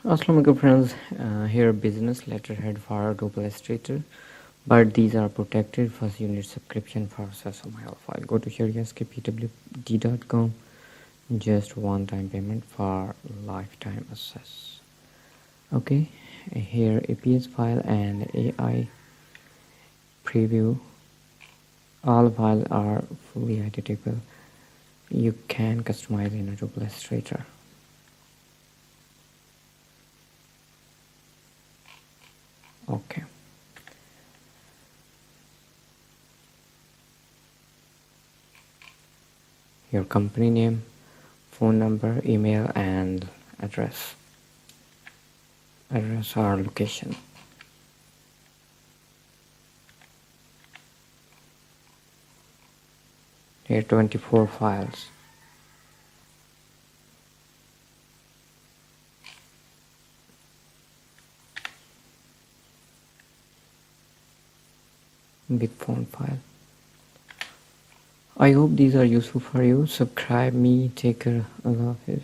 Assalamualaikum friends, here business letterhead for Adobe Illustrator, but these are protected. First you need subscription for access on my file. Go to sheriyskpwd.com, just one time payment for lifetime access. Okay, here EPS file and AI preview, all files are fully editable. You can customize in Adobe Illustrator. Okay, your company name, phone number, email and address or location. Here 24 files. Big font file. I hope these are useful for you. Subscribe me. Take care. Allah Hafiz.